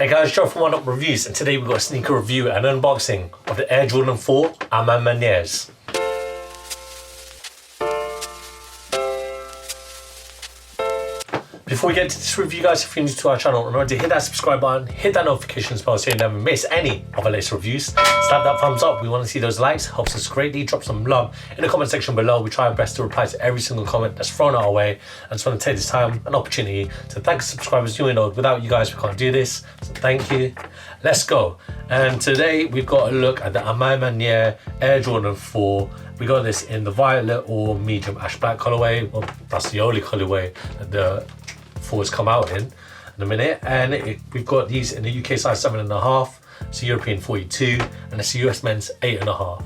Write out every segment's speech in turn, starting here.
Hey guys, Joe from Oneupreviewz, and today we've got a sneaker review and unboxing of the Air Jordan 4 A MA MANIERE. Before we get to this review, guys, if you're new to our channel, remember to hit that subscribe button, hit that notifications bell so you never miss any of our latest reviews. Slap that thumbs up, we want to see those likes, helps us greatly. Drop some love in the comment section below. We try our best to reply to every single comment that's thrown our way. I just want to take this time, an opportunity to thank the subscribers. You know, without you guys we can't do this, so thank you. Let's go. And today we've got a look at the A MA MANIERE Air Jordan 4. We got this in the violet or medium ash black colorway. Well, that's the only colorway that the 4s come out in a minute. And we've got these in the UK size 7.5, it's European 42, and it's US men's 8.5.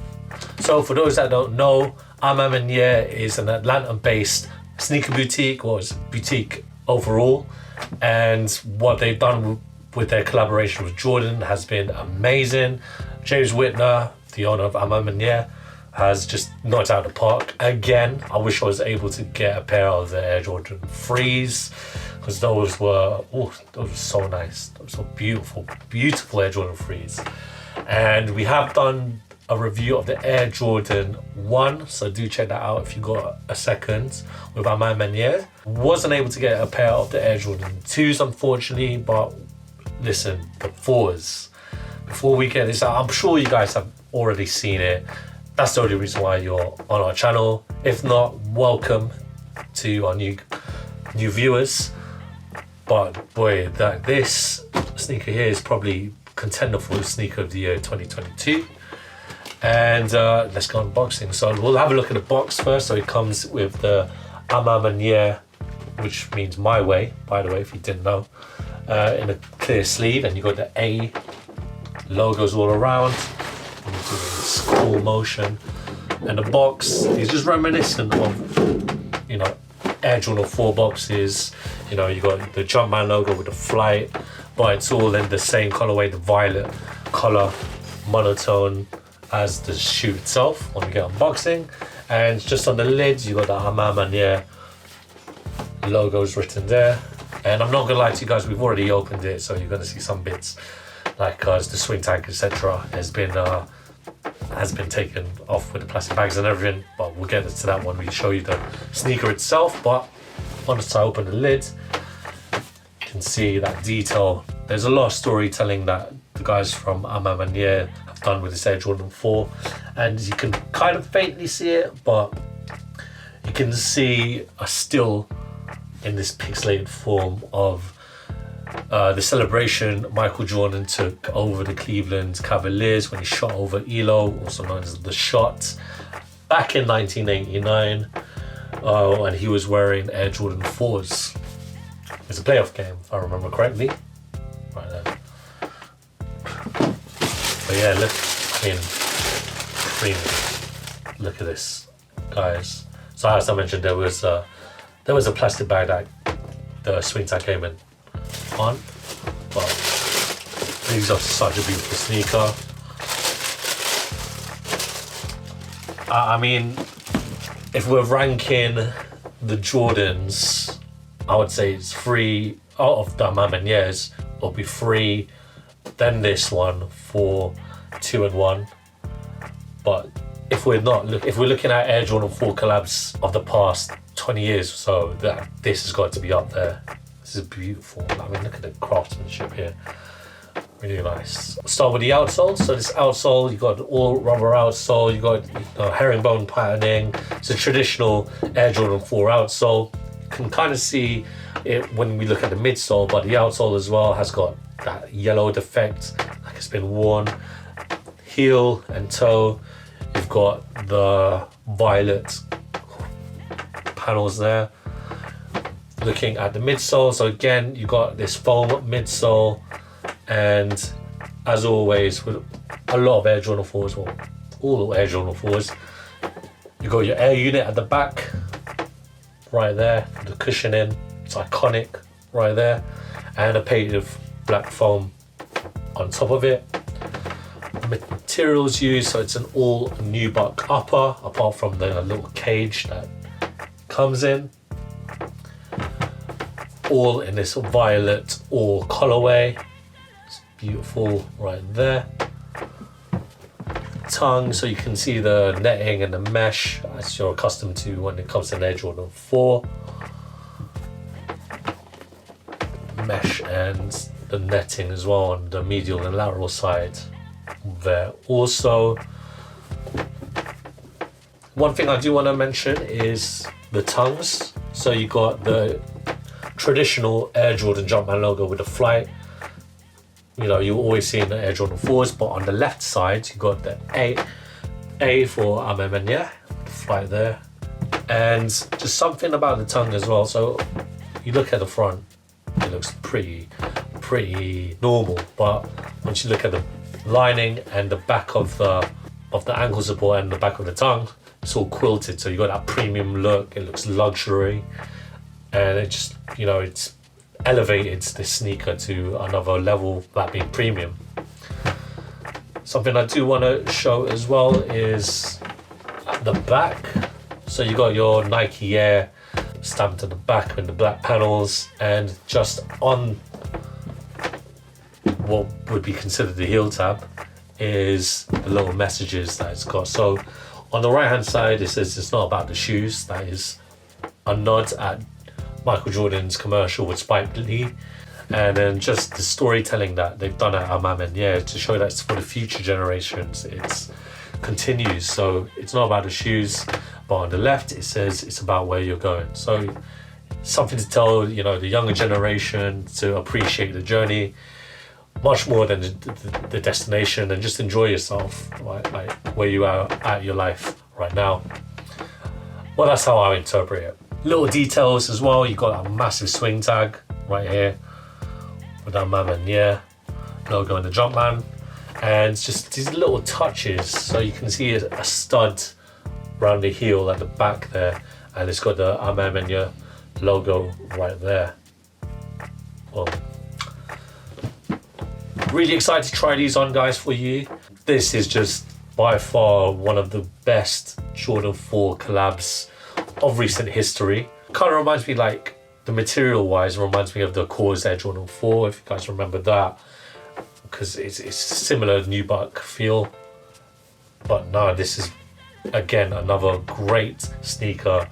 So for those that don't know, A MA MANIERE is an Atlanta-based sneaker boutique, or it's a boutique overall, and what they've done with their collaboration with Jordan has been amazing. James Whitner, the owner of A MA MANIERE, has just knocked out the park again. I wish I was able to get a pair of the Air Jordan 3s, because those were so nice. Those were beautiful, beautiful Air Jordan 3s. And we have done a review of the Air Jordan 1, so do check that out if you got a second, with A MA MANIERE. Wasn't able to get a pair of the Air Jordan 2s, unfortunately, but listen, the 4s. Before we get this out, I'm sure you guys have already seen it. That's the only reason why you're on our channel. If not, welcome to our new viewers. But boy, this sneaker here is probably contender for the sneaker of the year 2022. And let's go unboxing. So we'll have a look at the box first. So it comes with the A MA MANIERE, which means my way, by the way, if you didn't know, in a clear sleeve, and you got the A logos all around. Cool motion, and the box is just reminiscent of, you know, Air Jordan 4 boxes. You know, you got the Jumpman logo with the flight, but it's all in the same colorway, the violet color, monotone as the shoe itself when we get unboxing. And just on the lids, you got the A MA MANIERE logos written there. And I'm not gonna lie to you guys, we've already opened it, so you're gonna see some bits like the swing tag, etc. has been taken off with the plastic bags and everything, but we'll get to that when we show you the sneaker itself. But once I open the lid, you can see that detail. There's a lot of storytelling that the guys from A MA MANIERE have done with this Air Jordan 4, and you can kind of faintly see it, but you can see a still in this pixelated form of the celebration Michael Jordan took over the Cleveland Cavaliers when he shot over ELO, also known as The Shot, back in 1989, and he was wearing Air Jordan 4s. It was a playoff game, if I remember correctly. Right there. But yeah, look, I mean, premium. Look at this, guys. So as I mentioned, there was a plastic bag that the swing tag came in on, but these are such a beautiful sneaker. I mean, if we're ranking the Jordans, I would say it's 3 out of the A MA MANIEREs. It'll be 3, then this one, 4, 2 and 1. But if we're looking at Air Jordan 4 collabs of the past 20 years or so, this has got to be up there. This is beautiful. I mean, look at the craftsmanship here. Really nice. Start with the outsole. So this outsole, you got all rubber outsole. You got herringbone patterning. It's a traditional Air Jordan 4 outsole. You can kind of see it when we look at the midsole, but the outsole as well has got that yellow defect, like it's been worn. Heel and toe, you've got the violet panels there. Looking at the midsole, so again, you got this foam midsole, and as always with a lot of Air Jordan 4s, well, all the Air Jordan 4s, you got your air unit at the back, right there, the cushioning, it's iconic, right there, and a painted black foam on top of it. Materials used, so it's an all nubuck upper, apart from the little cage that comes in. All in this violet or colorway. It's beautiful right there. Tongue, so you can see the netting and the mesh as you're accustomed to when it comes to an Air Jordan 4. Mesh and the netting as well on the medial and lateral side there. Also, one thing I do want to mention is the tongues. So you got the traditional Air Jordan Jumpman logo with the flight. You know, you always see in the Air Jordan 4s, but on the left side, you got the A for A MA MANIERE, the flight there. And just something about the tongue as well. So you look at the front, it looks pretty normal. But once you look at the lining and the back of the ankle support and the back of the tongue, it's all quilted. So you got that premium look, it looks luxury. And it just, you know, it's elevated this sneaker to another level, that being premium. Something I do want to show as well is at the back. So you got your Nike Air stamped at the back with the black panels, and just on what would be considered the heel tab is the little messages that it's got. So on the right hand side, it says it's not about the shoes. That is a nod at Michael Jordan's commercial with Spike Lee, and then just the storytelling that they've done at A MA MANIERE to show that it's for the future generations. It continues, so it's not about the shoes, but on the left it says it's about where you're going. So something to tell, you know, the younger generation to appreciate the journey much more than the destination, and just enjoy yourself, right? Like where you are at your life right now. Well, that's how I interpret it. Little details as well, you got a massive swing tag right here with that A MA MANIERE logo and the Jumpman, and just these little touches. So you can see a stud around the heel at the back there, and it's got the A MA MANIERE logo right there. Well, really excited to try these on, guys, for you. This is just by far one of the best Jordan 4 collabs of recent history. Kind of reminds me, like, the material wise, reminds me of the Cause Air Jordan 4, if you guys remember that, because it's similar nubuck feel. But no, this is again another great sneaker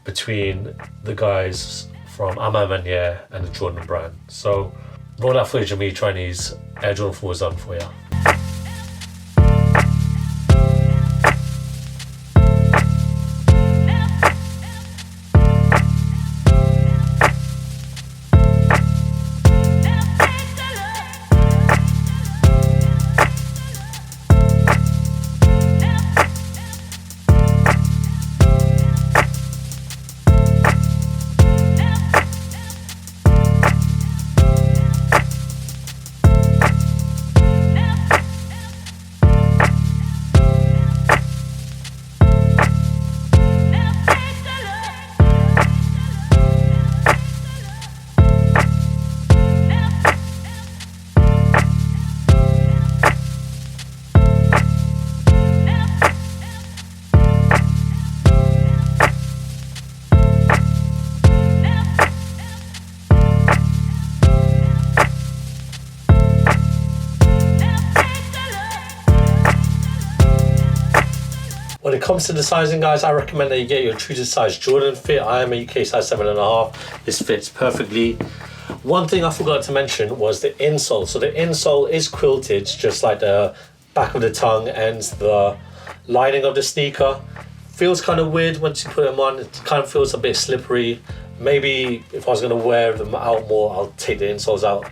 between the guys from A MA MANIERE and the Jordan brand. So roll that footage of me trying these Air Jordan 4s on for you. When it comes to the sizing, guys, I recommend that you get your true to size Jordan fit. I am a UK size 7.5. This fits perfectly. One thing I forgot to mention was the insole. So the insole is quilted, just like the back of the tongue and the lining of the sneaker. Feels kind of weird once you put them on. It kind of feels a bit slippery. Maybe if I was going to wear them out more, I'll take the insoles out.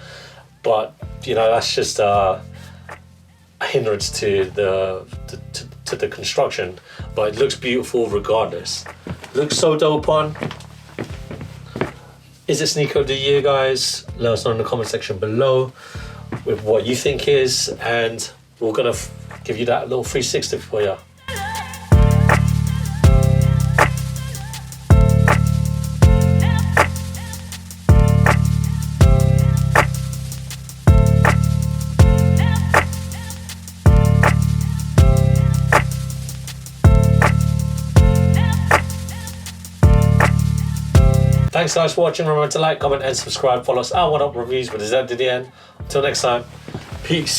But, you know, that's just a hindrance to the construction, but it looks beautiful regardless. Looks so dope on. Is it sneaker of the year, guys? Let us know in the comment section below with what you think is, and we're gonna give you that little 360 for you. Thanks guys for watching. Remember to like, comment and subscribe. Follow us at Oneupreviewz with a Z to the end. Until next time, Peace.